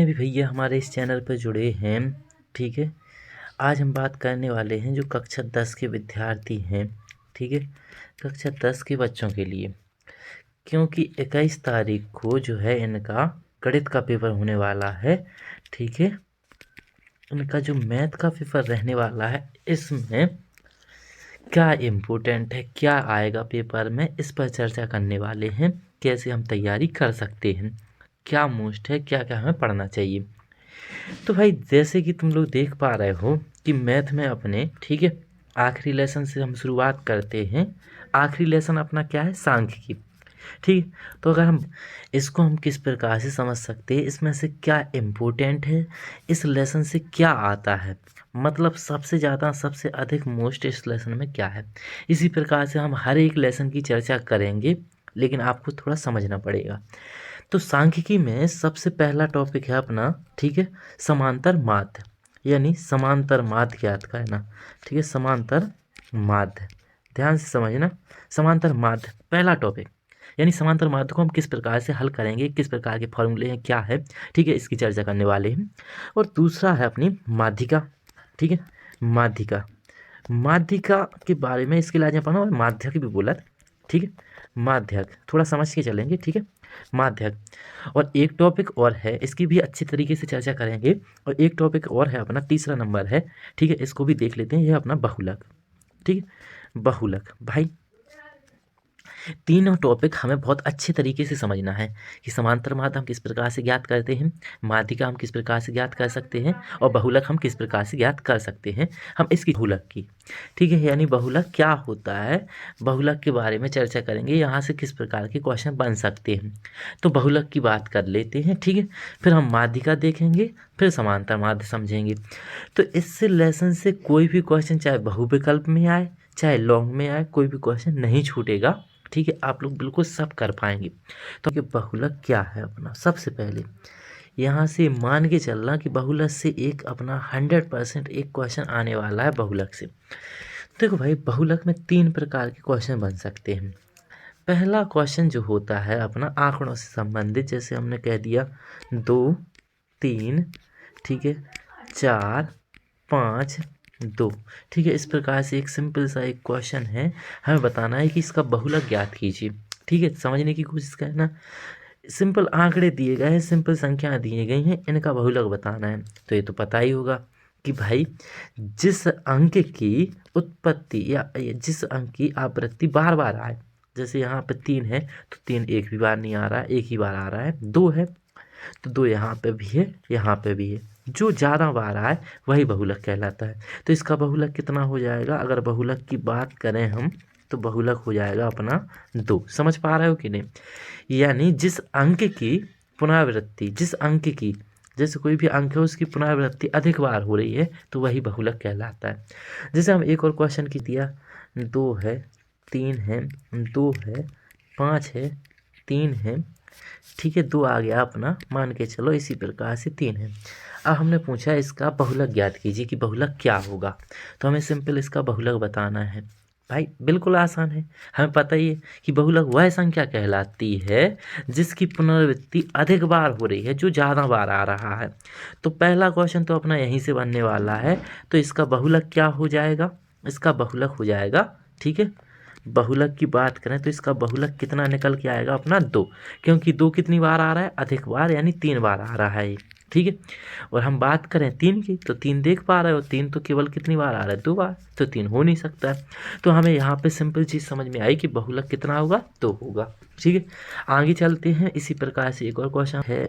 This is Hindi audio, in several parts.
जितने भी भैया हमारे इस चैनल पर जुड़े हैं, ठीक है, आज हम बात करने वाले हैं जो कक्षा 10 के विद्यार्थी हैं, ठीक है, कक्षा 10 के बच्चों के लिए, क्योंकि 21 तारीख को जो है इनका गणित का पेपर होने वाला है, ठीक है। इनका जो मैथ का पेपर रहने वाला है, इसमें क्या इम्पोर्टेंट है, क्या आएगा पेपर में, इस पर चर्चा करने वाले हैं। कैसे हम तैयारी कर सकते हैं, क्या मोस्ट है, क्या क्या हमें पढ़ना चाहिए। तो भाई जैसे कि तुम लोग देख पा रहे हो कि मैथ में अपने, ठीक है, आखिरी लेसन से हम शुरुआत करते हैं। आखिरी लेसन अपना क्या है, सांख्यिकी, ठीक है। तो अगर हम इसको हम किस प्रकार से समझ सकते हैं, इसमें से क्या इम्पोर्टेंट है, इस लेसन से क्या आता है, मतलब सबसे ज़्यादा सबसे अधिक मोस्ट इस लेसन में क्या है। इसी प्रकार से हम हर एक लेसन की चर्चा करेंगे, लेकिन आपको थोड़ा समझना पड़ेगा। तो सांख्यिकी में सबसे पहला टॉपिक है अपना, ठीक है, समांतर माध्य, यानी समांतर माध्य ज्ञात करना, ठीक है, समांतर माध्य, ध्यान से समझना। समांतर माध्य पहला टॉपिक, यानी समांतर माध्य को हम किस प्रकार से हल करेंगे, किस प्रकार के फॉर्मूले हैं, क्या है, ठीक है, इसकी चर्चा करने वाले हैं। और दूसरा है अपनी माध्यिका, ठीक है, माध्यिका। माध्यिका के बारे में इसके लिए पढ़ना, और माध्यक भी बोला, ठीक है, माध्यक थोड़ा समझ के चलेंगे, ठीक है, माध्यक। और एक टॉपिक और है, इसकी भी अच्छी तरीके से चर्चा करेंगे। और एक टॉपिक और है अपना, तीसरा नंबर है, ठीक है, इसको भी देख लेते हैं, यह अपना बहुलक, ठीक है, बहुलक। भाई तीनों टॉपिक हमें बहुत अच्छे तरीके से समझना है कि समांतर माध्य हम किस प्रकार से ज्ञात करते हैं, माध्यिका हम किस प्रकार से ज्ञात कर सकते हैं, और बहुलक हम किस प्रकार से ज्ञात कर सकते हैं। हम इसकी बहुलक की, ठीक है, यानी बहुलक क्या होता है, बहुलक के बारे में चर्चा करेंगे, यहाँ से किस प्रकार के क्वेश्चन बन सकते हैं। तो बहुलक की बात कर लेते हैं, ठीक है, फिर हम माध्यिका देखेंगे, फिर समांतर माध्य समझेंगे। तो इससे लेसन से कोई भी क्वेश्चन चाहे बहुविकल्प में आए चाहे लॉन्ग में आए, कोई भी क्वेश्चन नहीं छूटेगा, ठीक है, आप लोग बिल्कुल सब कर पाएंगे। तो ये बहुलक क्या है अपना, सबसे पहले यहाँ से मान के चलना कि बहुलक से एक अपना 100% एक क्वेश्चन आने वाला है बहुलक से। देखो भाई, बहुलक में 3 प्रकार के क्वेश्चन बन सकते हैं। पहला क्वेश्चन जो होता है अपना आंकड़ों से संबंधित, जैसे हमने कह दिया 2 3, ठीक है, 4 5 2, ठीक है, इस प्रकार से एक सिंपल सा एक क्वेश्चन है, हमें बताना है कि इसका बहुलक ज्ञात कीजिए, ठीक है। समझने की कोशिश करना, सिंपल आंकड़े दिए गए हैं, सिंपल संख्या दी गई हैं, इनका बहुलक बताना है। तो ये तो पता ही होगा कि भाई जिस अंक की उत्पत्ति या जिस अंक की आवृत्ति बार बार आए, जैसे यहाँ पे 3 है तो 3 एक भी बार नहीं आ रहा है, एक ही बार आ रहा है। 2 है तो 2 यहाँ पे भी है, यहाँ पे भी है, जो ज़्यादा बार आए वही बहुलक कहलाता है। तो इसका बहुलक कितना हो जाएगा, अगर बहुलक की बात करें हम, तो बहुलक हो जाएगा अपना 2। समझ पा रहे हो कि नहीं, यानी जिस अंक की पुनरावृत्ति, जिस अंक की, जैसे कोई भी अंक है उसकी पुनरावृत्ति अधिक बार हो रही है तो वही बहुलक कहलाता है। जैसे हम एक और क्वेश्चन की दिया, 2 है 3 है 2 है 5 है 3 है, ठीक है, 2 आ गया अपना, मान के चलो इसी प्रकार से 3 है। अब हमने पूछा इसका बहुलक ज्ञात कीजिए कि बहुलक क्या होगा, तो हमें सिंपल इसका बहुलक बताना है। भाई बिल्कुल आसान है, हमें पता ही है कि बहुलक वह संख्या कहलाती है जिसकी पुनरावृत्ति अधिक बार हो रही है, जो ज़्यादा बार आ रहा है। तो पहला क्वेश्चन तो अपना यहीं से बनने वाला है, तो इसका बहुलक क्या हो जाएगा, इसका बहुलक हो जाएगा, ठीक है, बहुलक की बात करें तो इसका बहुलक कितना निकल के आएगा अपना 2, क्योंकि 2 कितनी बार आ रहा है, अधिक बार, यानी 3 बार आ रहा है, ठीक है। और हम बात करें 3 की, तो 3 देख पा रहे हो, 3 तो केवल कितनी बार आ रहा है, 2 बार, तो 3 हो नहीं सकता है। तो हमें यहाँ पे सिंपल चीज़ समझ में आई कि बहुलक कितना होगा, 2 होगा, ठीक है। आगे चलते हैं, इसी प्रकार से एक और क्वेश्चन है,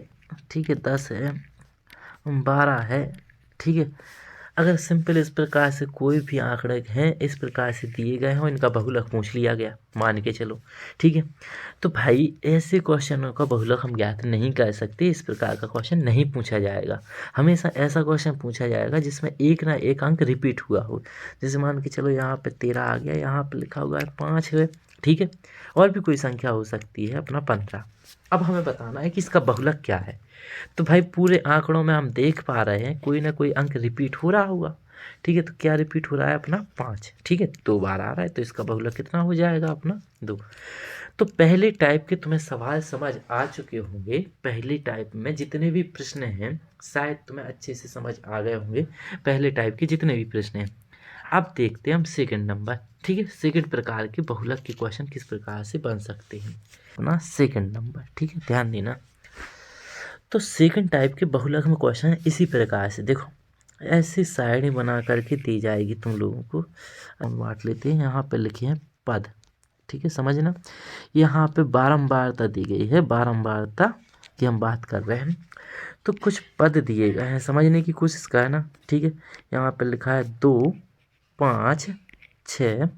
ठीक है, 10 है 12 है, ठीक है। अगर सिंपल इस प्रकार से कोई भी आंकड़े हैं इस प्रकार से दिए गए हों, इनका बहुलक पूछ लिया गया, मान के चलो, ठीक है। तो भाई ऐसे क्वेश्चनों का बहुलक हम ज्ञात नहीं कर सकते, इस प्रकार का क्वेश्चन नहीं पूछा जाएगा। हमेशा ऐसा क्वेश्चन पूछा जाएगा जिसमें एक ना एक अंक रिपीट हुआ हो। जैसे मान के चलो यहाँ पे 13 आ गया, यहाँ पे लिखा हुआ है 5 है, ठीक है, और भी कोई संख्या हो सकती है अपना 15। अब हमें बताना है कि इसका बहुलक क्या है। तो भाई पूरे आंकड़ों में हम देख पा रहे हैं कोई ना कोई अंक रिपीट हो रहा होगा, ठीक है। तो क्या रिपीट हो रहा है अपना 5, ठीक है, 2 बार आ रहा है, तो इसका बहुलक कितना हो जाएगा अपना 2। तो पहले टाइप के तुम्हें सवाल समझ आ चुके होंगे। पहले टाइप में जितने भी प्रश्न हैं शायद तुम्हें अच्छे से समझ आ गए होंगे, पहले टाइप के जितने भी प्रश्न हैं। अब देखते हैं हम सेकंड नंबर, ठीक है, सेकंड प्रकार के बहुलक के क्वेश्चन किस प्रकार से बन सकते हैं। अपना सेकंड नंबर, ठीक है, ध्यान देना। तो सेकंड टाइप के बहुलक में क्वेश्चन इसी प्रकार से, देखो ऐसी सारणी बना करके दी जाएगी तुम लोगों को। हम बांट लेते हैं, यहाँ पे लिखे हैं पद, ठीक है, समझना। यहाँ पे बारंबारता दी गई है, बारंबारता की हम बात कर रहे हैं। तो कुछ पद दिए गए हैं, समझने की कोशिश करना, ठीक है। यहाँ पे लिखा है 2, 5, 6,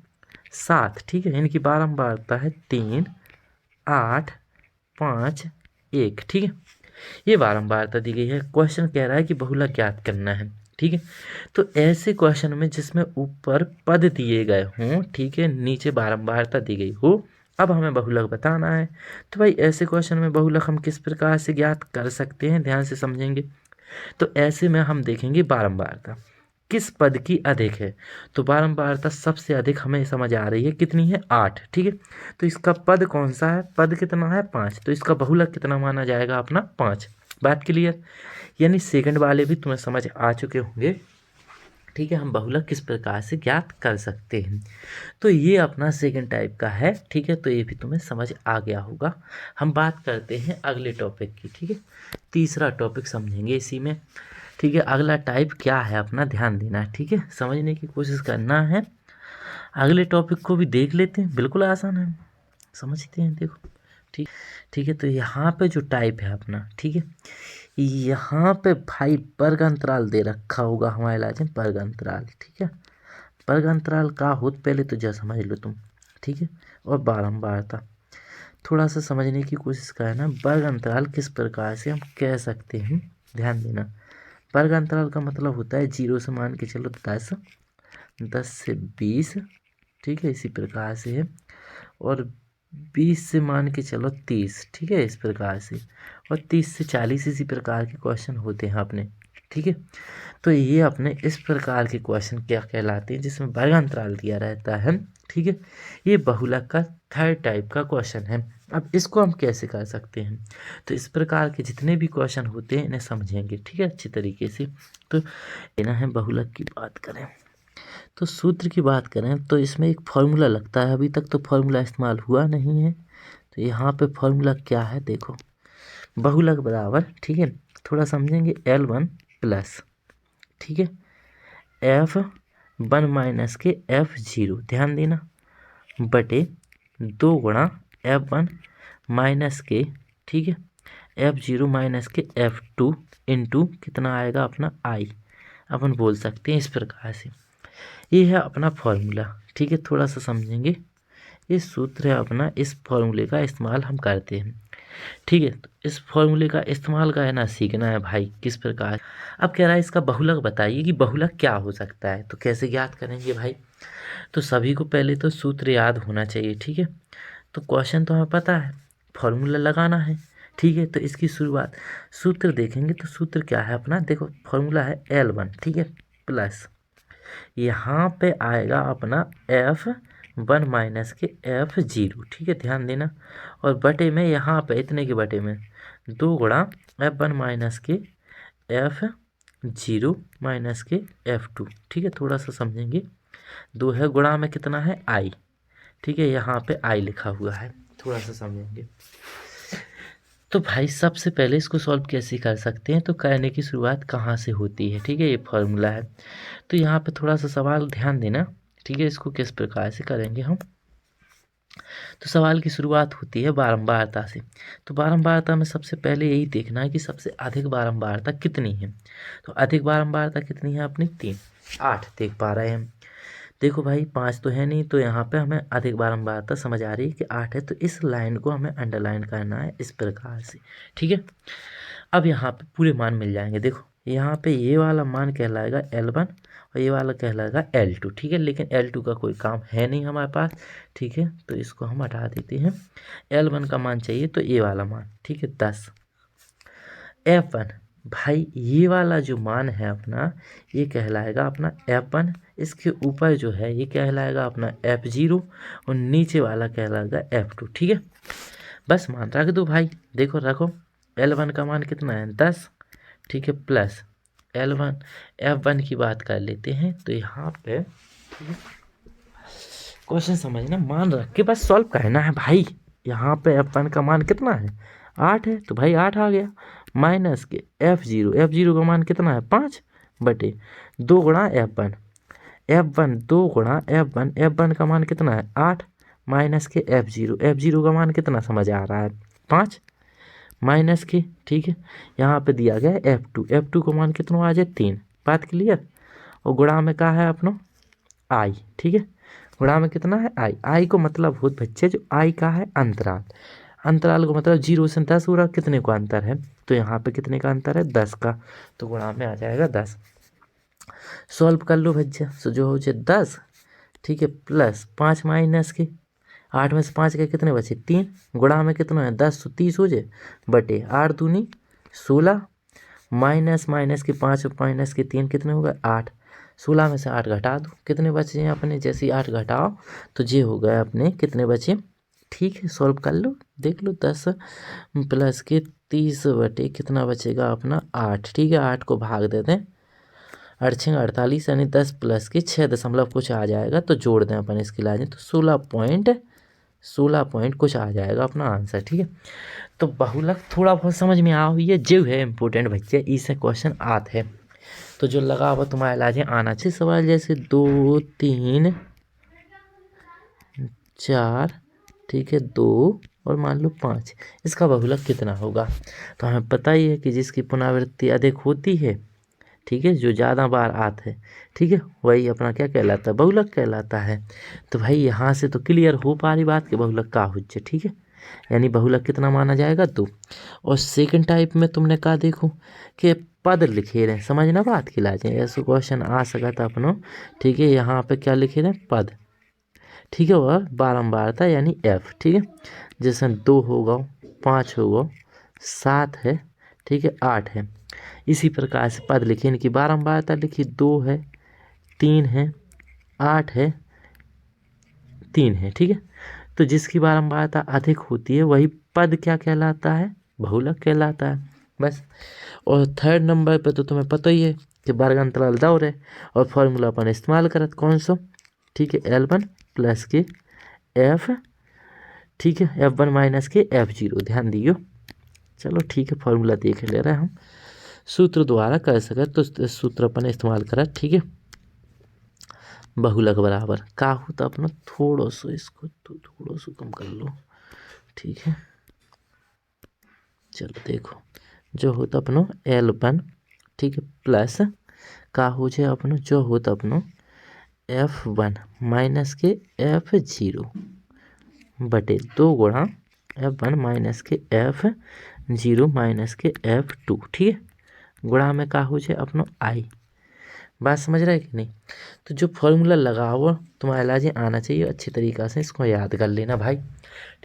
7, ठीक है। इनकी बारंबारता है 3, 8, 5, 1, ठीक है। ये बारंबारता दी गई है। क्वेश्चन कह रहा है कि बहुलक ज्ञात करना है, ठीक है। तो ऐसे क्वेश्चन में जिसमें ऊपर पद दिए गए हों, ठीक है, नीचे बारंबारता दी गई हो, अब हमें बहुलक बताना है। तो भाई ऐसे क्वेश्चन में बहुलक हम किस प्रकार से ज्ञात कर सकते हैं, ध्यान से समझेंगे। तो ऐसे में हम देखेंगे बारंबारता किस पद की अधिक है। तो बारंबारता सबसे अधिक हमें समझ आ रही है, कितनी है, 8, ठीक है। तो इसका पद कौन सा है, पद कितना है, 5, तो इसका बहुलक कितना माना जाएगा, अपना 5। बात क्लियर। यानी सेकंड वाले भी तुम्हें समझ आ चुके होंगे, ठीक है, हम बहुलक किस प्रकार से ज्ञात कर सकते हैं। तो ये अपना सेकंड टाइप का है, ठीक है। तो ये भी तुम्हें समझ आ गया होगा। हम बात करते हैं अगले टॉपिक की, ठीक है, तीसरा टॉपिक समझेंगे इसी में, ठीक है। अगला टाइप क्या है अपना, ध्यान देना है, ठीक है, समझने की कोशिश करना है। अगले टॉपिक को भी देख लेते हैं, बिल्कुल आसान है, समझते हैं, देखो, ठीक, ठीक है। तो यहाँ पे जो टाइप है अपना, ठीक है, यहाँ पे भाई वर्ग अंतराल दे रखा होगा हमारे इलाज में, वर्ग अंतराल, ठीक है। वर्ग अंतराल का हो पहले तो जरा समझ लो तुम, ठीक है। और बारंबारता थोड़ा सा समझने की कोशिश करना। वर्ग अंतराल किस प्रकार से हम कह सकते हैं, ध्यान देना। वर्ग अंतराल का मतलब होता है 0 से मान के चलो 10, 10 से 20, ठीक है, इसी प्रकार से है। और 20 से मान के चलो 30, ठीक है, इस प्रकार से। और 30 से 40 इसी प्रकार के क्वेश्चन होते हैं अपने, ठीक है। तो ये अपने इस प्रकार के क्वेश्चन क्या कहलाते हैं, जिसमें वर्ग अंतराल दिया रहता है, ठीक है। ये बहुलक का थर्ड टाइप का क्वेश्चन है। अब इसको हम कैसे कर सकते हैं, तो इस प्रकार के जितने भी क्वेश्चन होते हैं इन्हें समझेंगे, ठीक है, अच्छी तरीके से। तो लेना है, बहुलक की बात करें तो सूत्र की बात करें तो इसमें एक फॉर्मूला लगता है, अभी तक तो फॉर्मूला इस्तेमाल हुआ नहीं है। तो यहाँ पे फॉर्मूला क्या है, देखो, बहुलक बराबर, ठीक है, थोड़ा समझेंगे, L1 प्लस, ठीक है, F1 माइनस के F0, ध्यान देना, बटे 2 गुणा F1 माइनस के, ठीक है, F0 माइनस के F2 इंटू कितना आएगा अपना I, अपन बोल सकते हैं इस प्रकार से। ये है अपना फॉर्मूला, ठीक है, थोड़ा सा समझेंगे। ये सूत्र है अपना, इस फॉर्मूले का इस्तेमाल हम करते हैं, ठीक है। तो इस फॉर्मूले का इस्तेमाल का है ना, सीखना है भाई किस प्रकार। अब कह रहा है इसका बहुलक बताइए कि बहुलक क्या हो सकता है, तो कैसे ज्ञात करेंगे भाई। तो सभी को पहले तो सूत्र याद होना चाहिए, ठीक है। तो क्वेश्चन तो हमें पता है, फॉर्मूला लगाना है, ठीक है। तो इसकी शुरुआत सूत्र देखेंगे, तो सूत्र क्या है अपना, देखो, फॉर्मूला है L1, ठीक है, प्लस यहाँ पे आएगा अपना F1 माइनस के F0, ठीक है, ध्यान देना। और बटे में यहाँ पे इतने के बटे में 2 गुणा F1 माइनस के F0 माइनस के F2, ठीक है, थोड़ा सा समझेंगे। 2 है, गुणा में कितना है I, ठीक है, यहाँ पे I लिखा हुआ है, थोड़ा सा समझेंगे। तो भाई सबसे पहले इसको सॉल्व कैसे कर सकते हैं, तो करने की शुरुआत कहाँ से होती है, ठीक है, ये फॉर्मूला है। तो यहाँ पे थोड़ा सा सवाल ध्यान देना, ठीक है, इसको किस प्रकार से करेंगे हम। तो सवाल की शुरुआत होती है बारंबारता से। तो बारंबारता में सबसे पहले यही देखना है कि सबसे अधिक बारंबारता कितनी है। तो अधिक बारंबारता कितनी है अपनी, 3, 8 देख पा रहे हैं। देखो भाई 5 तो है नहीं, तो यहाँ पे हमें अधिक बारंबारता समझ आ रही है कि 8 है। तो इस लाइन को हमें अंडरलाइन करना है इस प्रकार से, ठीक है। अब यहाँ पे पूरे मान मिल जाएंगे। देखो यहाँ पे ये वाला मान कहलाएगा L1 और ये वाला कहलाएगा L2, ठीक है। लेकिन L2 का कोई काम है नहीं हमारे पास, ठीक है, तो इसको हम हटा देते हैं। L1 का मान चाहिए, तो ये वाला मान, ठीक है, 10। F1 भाई ये वाला जो मान है अपना, ये कहलाएगा अपना F1। इसके ऊपर जो है ये कहलाएगा अपना F0 और नीचे वाला कहलाएगा F2। ठीक है, बस मान रख दो भाई। देखो रखो, L1 का मान कितना है 10। ठीक है, प्लस L1 F1 की बात कर लेते हैं। तो यहाँ पे क्वेश्चन समझना, मान रख के बस सॉल्व करना है भाई। यहाँ पे F1 का मान कितना है 8 है, तो भाई 8 आ गया। माइनस के F0 का मान कितना है 5 बटे 2 गुणा F1। F1 2 गुणा F1 का मान कितना है 8 माइनस के F0 का मान कितना समझ आ रहा है 5 माइनस के। ठीक है, यहाँ पे दिया गया है F2 का मान कितना आ जाए 3। बात क्लियर। और गुणा में क्या है अपना I। ठीक है, गुणा में कितना है I को मतलब हो बच्चे जो I का है अंतराल को मतलब 0 से 10 हो रहा, कितने का अंतर है, तो यहाँ पे कितने का अंतर है 10 का, तो गुणा में आ जाएगा 10। सॉल्व कर लो बच्चा, सो जो हो जाए 10। ठीक है, प्लस 5 माइनस के 8 में से 5 के कितने बचे 3, गुणा में कितना है 10 तो 30 हो जाए बटे 8 दूनी 16 माइनस के 5 माइनस के 3 कितने हो गए 8। 16 में से 8 घटा दो, कितने बचे हैं अपने, जैसे ही 8 घटाओ तो ये हो गए अपने कितने बचे। ठीक है, सॉल्व कर लो, देख लो 10 प्लस के 30 बटे कितना बचेगा अपना 8। ठीक है, 8 को भाग देते हैं 8 6 48 यानी 10 प्लस के 6 दशमलव कुछ आ जाएगा, तो जोड़ दें अपन इसकी लाजें तो 16 पॉइंट कुछ आ जाएगा अपना आंसर। ठीक है, तो बहुलक थोड़ा बहुत समझ में आ हुई है, जो है इम्पोर्टेंट बच्चे इससे क्वेश्चन आते हैं। तो जो लगा हुआ तुम्हारे लाजे आना चाहिए सवाल, जैसे 2 3 4, ठीक है 2 और मान लो 5, इसका बहुलक कितना होगा। तो हमें पता ही है कि जिसकी पुनरावृत्ति अधिक होती है, ठीक है, जो ज़्यादा बार आते हैं, ठीक है, वही अपना क्या कहलाता है बहुलक कहलाता है। तो भाई यहाँ से तो क्लियर हो पा रही बात कि बहुलक का हुज्जे। ठीक है, यानी बहुलक कितना माना जाएगा 2। और सेकंड टाइप में तुमने कहा देखो कि पद लिखे रहे, समझना बात की लाजे, ऐसा क्वेश्चन आ सका था अपनों। ठीक है, यहाँ पे क्या लिखे रहे पद। ठीक है, और बारंबारता यानी F। ठीक है, जैसे 2 होगा 5 होगा 7 है, ठीक है 8 है, इसी प्रकार से पद लिखे, इनकी बारंबारता लिखी 2 है 3 है 8 है 3 है। ठीक है, तो जिसकी बारंबारता अधिक होती है वही पद क्या कहलाता है बहुलक कहलाता है, बस। और थर्ड नंबर पे तो तुम्हें पता ही है कि वर्ग अंतराल दौर है, और फॉर्मूला अपन इस्तेमाल करत कौन सा, ठीक है L1 प्लस के F, ठीक है F1 माइनस के F0, ध्यान दियो। चलो ठीक है, फॉर्मूला देख ले रहे हैं हम, सूत्र द्वारा कर सके तो सूत्र अपन इस्तेमाल करा। ठीक है, बहुलक बराबर का हो तो अपना थोड़ा सा इसको तो थोड़ा सा कम कर लो। ठीक है, चलो देखो जो हो तो अपनो L1, ठीक है प्लस का हो जाए अपनो जो हो तो अपनो F1 माइनस के F0 बटे 2 गुणा F1 माइनस के F0 माइनस के F2। ठीक है, गुणा में का हो जाए अपनो I। बात समझ रहा है कि नहीं। तो जो फॉर्मूला लगा हुआ तुम्हारे लाजे आना चाहिए अच्छी तरीक़ा से, इसको याद कर लेना भाई।